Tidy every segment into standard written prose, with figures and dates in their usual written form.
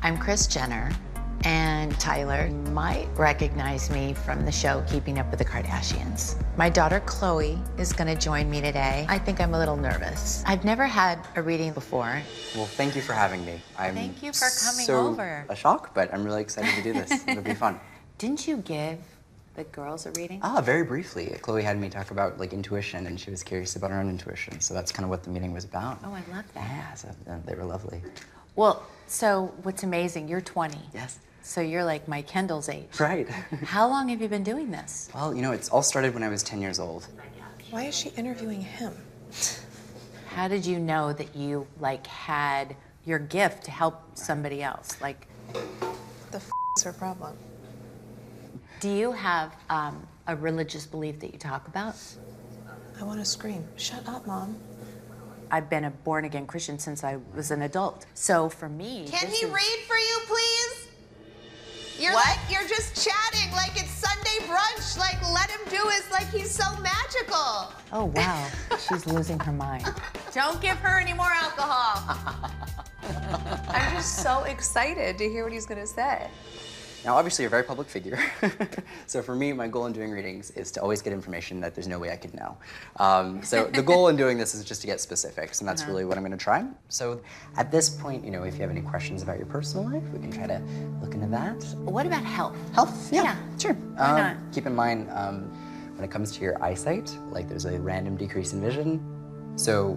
I'm Kris Jenner, and Tyler might recognize me from the show Keeping Up with the Kardashians. My daughter Khloe is gonna join me today. I think I'm a little nervous. I've never had a reading before. Well, thank you for having me. Thank you for coming over. A shock, but I'm really excited to do this. It'll be fun. Didn't you give the girls a reading? Very briefly. Khloe had me talk about like intuition, and she was curious about her own intuition. So that's kind of what the meeting was about. Oh, I love that. Yeah, so they were lovely. Well, so what's amazing, you're 20. Yes. So you're like my Kendall's age. Right. How long have you been doing this? Well, you know, it's all started when I was 10 years old. Why is she interviewing him? How did you know that you like had your gift to help somebody else? Like, The is her problem? do you have a religious belief that you talk about? I want to scream. Shut up, Mom. I've been a born-again Christian since I was an adult. So for me, Can this he is- read for you, please? You're What? like, you're just chatting like it's Sunday brunch. Like, let him do his, like he's so magical. Oh, wow. She's losing her mind. Don't give her any more alcohol. I'm just so excited to hear what he's going to say. Now, obviously, you're a very public figure. So for me, my goal in doing readings is to always get information that there's no way I could know. So the goal in doing this is just to get specifics, and that's really what I'm going to try. So at this point, you know, if you have any questions about your personal life, we can try to look into that. What about health? Health? Yeah, sure. Why not? Keep in mind, when it comes to your eyesight, like there's a random decrease in vision. So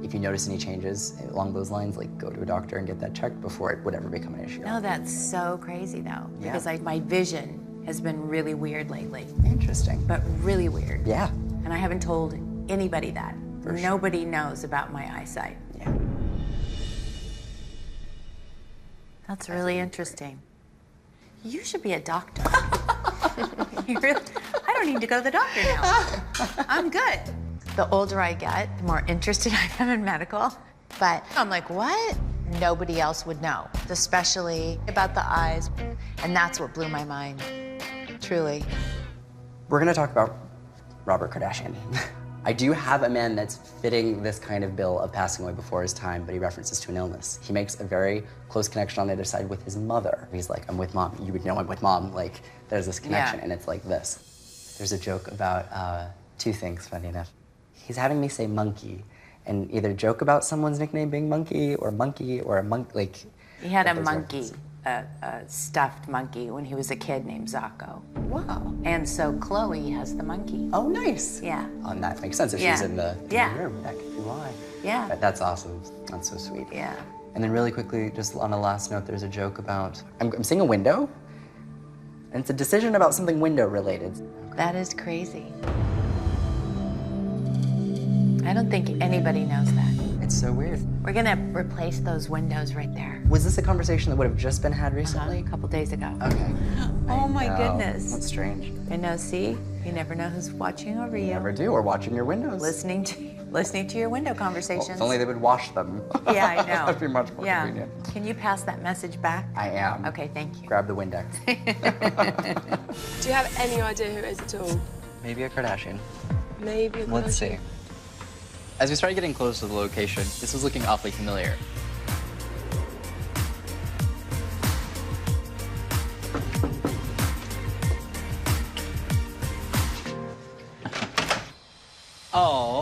if you notice any changes along those lines, like go to a doctor and get that checked before it would ever become an issue. No, that's so crazy though. Yeah. Because my vision has been really weird lately. Interesting. But really weird. Yeah. And I haven't told anybody that. For sure. Nobody knows about my eyesight. Yeah. That's really interesting. You should be a doctor. You really, I don't need to go to the doctor now. I'm good. The older I get, the more interested I am in medical. But I'm like, what? Nobody else would know, especially about the eyes. And that's what blew my mind, truly. We're gonna talk about Robert Kardashian. I do have a man that's fitting this kind of bill of passing away before his time, but he references to an illness. He makes a very close connection on the other side with his mother. He's like, I'm with Mom. You would know I'm with Mom. Like, there's this connection, and it's like this. There's a joke about two things, funny enough. He's having me say monkey, and either joke about someone's nickname being monkey, or a monk, like. He had a those monkey, references. a stuffed monkey when he was a kid named Zaco. Wow. And so Khloe has the monkey. Oh, nice. Yeah. And that makes sense if Yeah. she's in the Yeah. room. That could be why. Yeah. But that's awesome. That's so sweet. Yeah. And then really quickly, just on a last note, there's a joke about, I'm seeing a window, and it's a decision about something window related. That is crazy. I don't think anybody knows that. It's so weird. We're gonna replace those windows right there. Was this a conversation that would have just been had recently? A couple days ago. Okay. Oh my No, goodness. That's strange. I know, see? You never know who's watching over you. You never do, or watching your windows. Listening to your window conversations. Well, if only they would wash them. Yeah, I know. That'd be much more yeah. convenient. Can you pass that message back? I am. Okay, thank you. Grab the Windex. Do you have any idea who it is at all? Maybe a Kardashian. Maybe a Let's Kardashian. see. As we started getting close to the location, this was looking awfully familiar. Oh,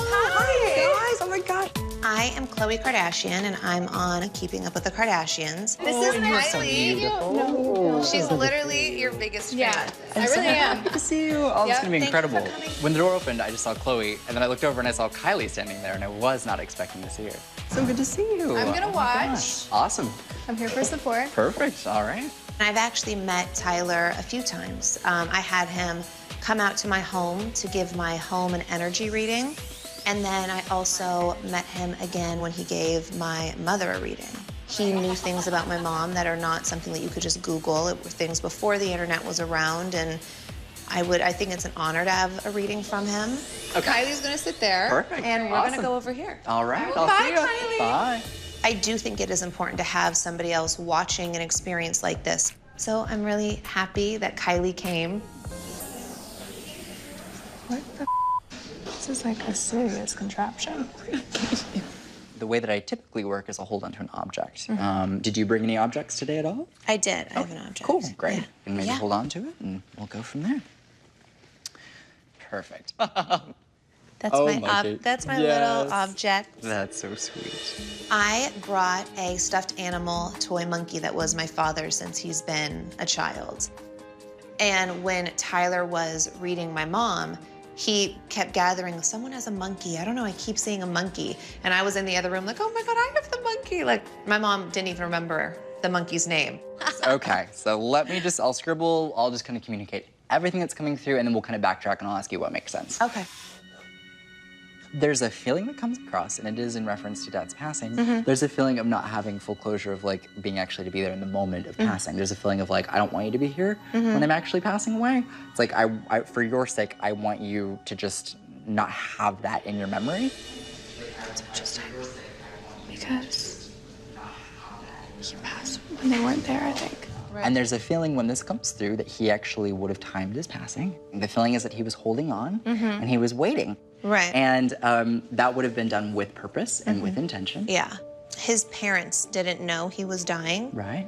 Hi, guys. Oh my God. I am Khloe Kardashian, and I'm on Keeping Up with the Kardashians. This is Kylie. She's literally your biggest fan. I really am. good to see you. Oh, it's Yeah, gonna be thank you for incredible. coming. When the door opened, I just saw Khloe, and then I looked over and I saw Kylie standing there, and I was not expecting to see her. So good to see you. I'm gonna Oh my watch. gosh. Awesome. I'm here for support. Perfect. All right. I've actually met Tyler a few times. I had him come out to my home to give my home an energy reading. And then I also met him again when he gave my mother a reading. He knew things about my mom that are not something that you could just Google. It were things before the internet was around, and I think it's an honor to have a reading from him. Kylie's gonna sit there. Perfect. And we're Awesome. gonna go over here. All right. I'll Bye, see you. Kylie. Bye. I do think it is important to have somebody else watching an experience like this. So I'm really happy that Kylie came. What the This is like a serious contraption. the way that I typically work is I'll hold onto an object. Did you bring any objects today at all? I did. I have an object. Cool, great. Yeah. And maybe Yeah. hold on to it, and we'll go from there. Perfect. That's Oh my my God. that's my Yes. little object. That's so sweet. I brought a stuffed animal toy monkey that was my father's since he's been a child. And when Tyler was reading my mom, he kept gathering, someone has a monkey. I don't know, I keep seeing a monkey. And I was in the other room like, oh my God, I have the monkey. Like, my mom didn't even remember the monkey's name. Okay, so I'll scribble, I'll just kind of communicate everything that's coming through, and then we'll kind of backtrack and I'll ask you what makes sense. Okay. There's a feeling that comes across, and it is in reference to Dad's passing. Mm-hmm. There's a feeling of not having full closure of like being actually to be there in the moment of Mm-hmm. passing. There's a feeling of like, I don't want you to be here when I'm actually passing away. It's like, I for your sake, I want you to just not have that in your memory. It's interesting. Because he passed when they weren't there, I think. And there's a feeling when this comes through that he actually would have timed his passing. The feeling is that he was holding on and he was waiting. Right. And that would have been done with purpose and with intention. Yeah. His parents didn't know he was dying. Right.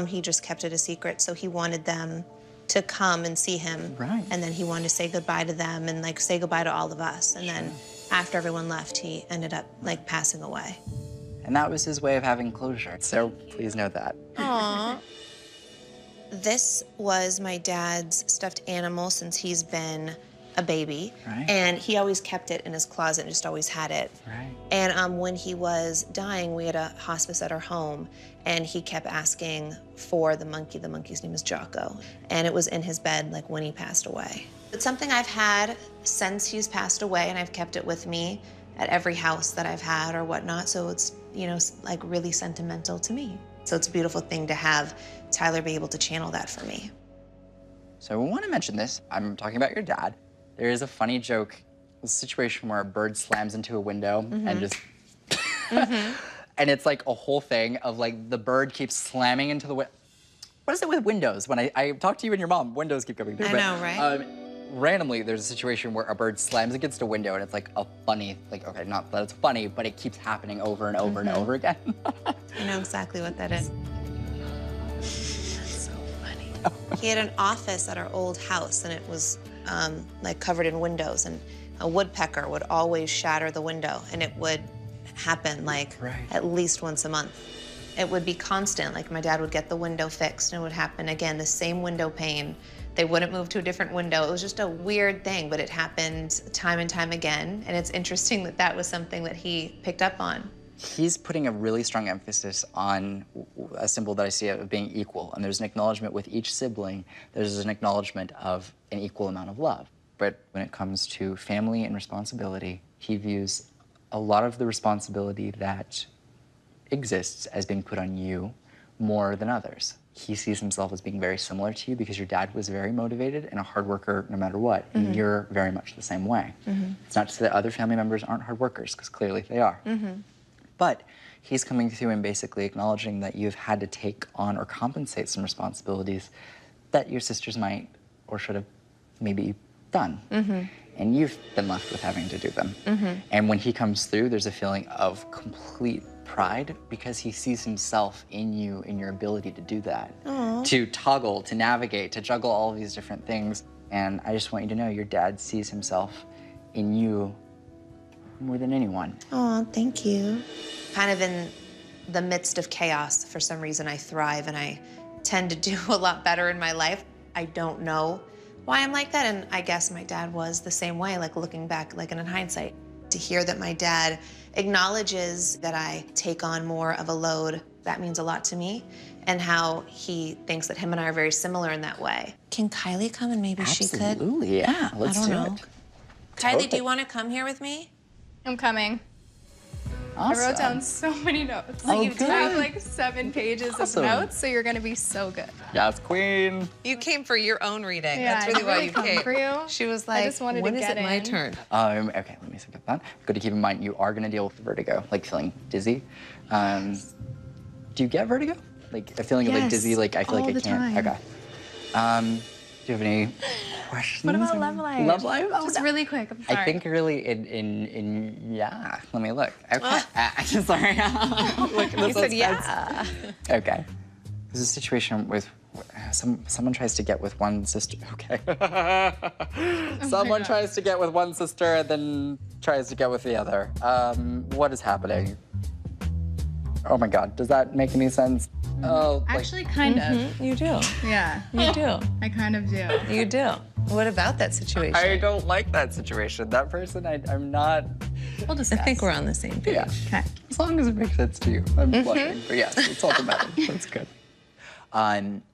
He just kept it a secret, so he wanted them to come and see him. Right. And then he wanted to say goodbye to them and like say goodbye to all of us. And then after everyone left, he ended up like passing away. And that was his way of having closure. So please know that. Aww. This was my dad's stuffed animal since he's been a baby. Right. And he always kept it in his closet and just always had it. Right. And when he was dying, we had a hospice at our home, and he kept asking for the monkey. The monkey's name is Jocko. And it was in his bed like when he passed away. It's something I've had since he's passed away, and I've kept it with me at every house that I've had or whatnot. So it's, you know, like really sentimental to me. So it's a beautiful thing to have Tyler be able to channel that for me. So I want to mention this. I'm talking about your dad. There is a funny joke, a situation where a bird slams into a window and just, and it's like a whole thing of like the bird keeps slamming into the window. What is it with windows? When I talk to you and your mom, windows keep coming through. I know, right? Randomly, there's a situation where a bird slams against a window and it's like a funny, like, okay, not that it's funny, but it keeps happening over and over and over again. I know exactly what that is. That's so funny. He had an office at our old house, and it was like covered in windows, and a woodpecker would always shatter the window, and it would happen like at least once a month. It would be constant. Like my dad would get the window fixed, and it would happen again, the same window pane. They wouldn't move to a different window. It was just a weird thing, but it happened time and time again. And it's interesting that that was something that he picked up on. He's putting a really strong emphasis on a symbol that I see of being equal. And there's an acknowledgement with each sibling, there's an acknowledgement of an equal amount of love. But when it comes to family and responsibility, he views a lot of the responsibility that exists as being put on you more than others. He sees himself as being very similar to you because your dad was very motivated and a hard worker no matter what, and you're very much the same way. It's not to say that other family members aren't hard workers, because clearly they are. But he's coming through and basically acknowledging that you've had to take on or compensate some responsibilities that your sisters might or should have maybe done. And you've been left with having to do them. And when he comes through, there's a feeling of complete pride because he sees himself in you, in your ability to do that. To toggle, to navigate, to juggle all of these different things. And I just want you to know your dad sees himself in you more than anyone. Oh, thank you. Kind of in the midst of chaos, for some reason I thrive and I tend to do a lot better in my life. I don't know why I'm like that, and I guess my dad was the same way, like looking back, like in hindsight. To hear that my dad acknowledges that I take on more of a load, that means a lot to me, and how he thinks that him and I are very similar in that way. Can Kylie come and maybe she could? Absolutely, yeah, let's I do don't know. it. Kylie, do you want to come here with me? I'm coming. Awesome. I wrote down so many notes. Oh, I good. have like 7 pages Awesome. of notes, so you're gonna be so good. Yes, queen. You came for your own reading. Yeah, That's really I why really you come came. for you. She was I like, just wanted to when is get it my in. turn? Okay, let me think about that. Good to keep in mind, you are gonna deal with vertigo, like feeling dizzy. Do you get vertigo? Like a feeling of like Yes, dizzy, like I feel all like I the can't. time. Okay. Do you have any questions? What about love life? Love life? Oh, Just no. really quick. I'm sorry. I think really yeah. Let me look. Okay. Sorry. Look, He said, yeah. Okay. There's a situation with someone tries to get with one sister. Okay. Someone tries to get with one sister and then tries to get with the other. What is happening? Oh my God. Does that make any sense? Oh, like, Actually, kind of. You do. Yeah. You do. I kind of do. You do. What about that situation? I don't like that situation. That person, I'm not. We'll discuss. I think we're on the same page. Yeah. Okay. As long as it makes sense to you. I'm blushing. But yes, it's all that matters. That's good.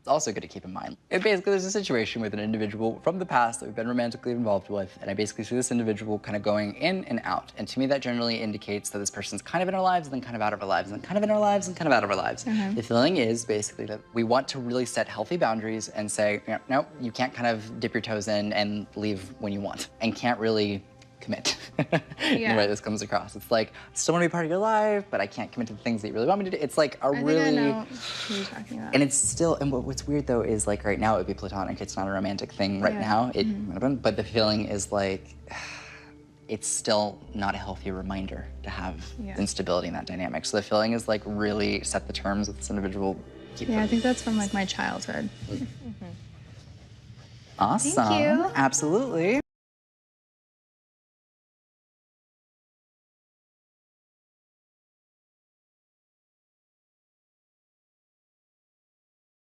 Also good to keep in mind. Basically, there's a situation with an individual from the past that we've been romantically involved with, and I basically see this individual kind of going in and out. And to me, that generally indicates that this person's kind of in our lives, and then kind of out of our lives, and then kind of in our lives, and kind of out of our lives. The feeling is basically that we want to really set healthy boundaries and say, no, you can't kind of dip your toes in and leave when you want, and can't really commit in the way this comes across. It's like, I still want to be part of your life, but I can't commit to the things that you really want me to do. It's like a really... I know what you're talking about. And it's still, and what's weird though is like right now it would be platonic. It's not a romantic thing right now. It would have been, but the feeling is like, it's still not a healthy reminder to have instability in that dynamic. So the feeling is like really set the terms with this individual. I think that's from like my childhood. Awesome. Thank you. Absolutely.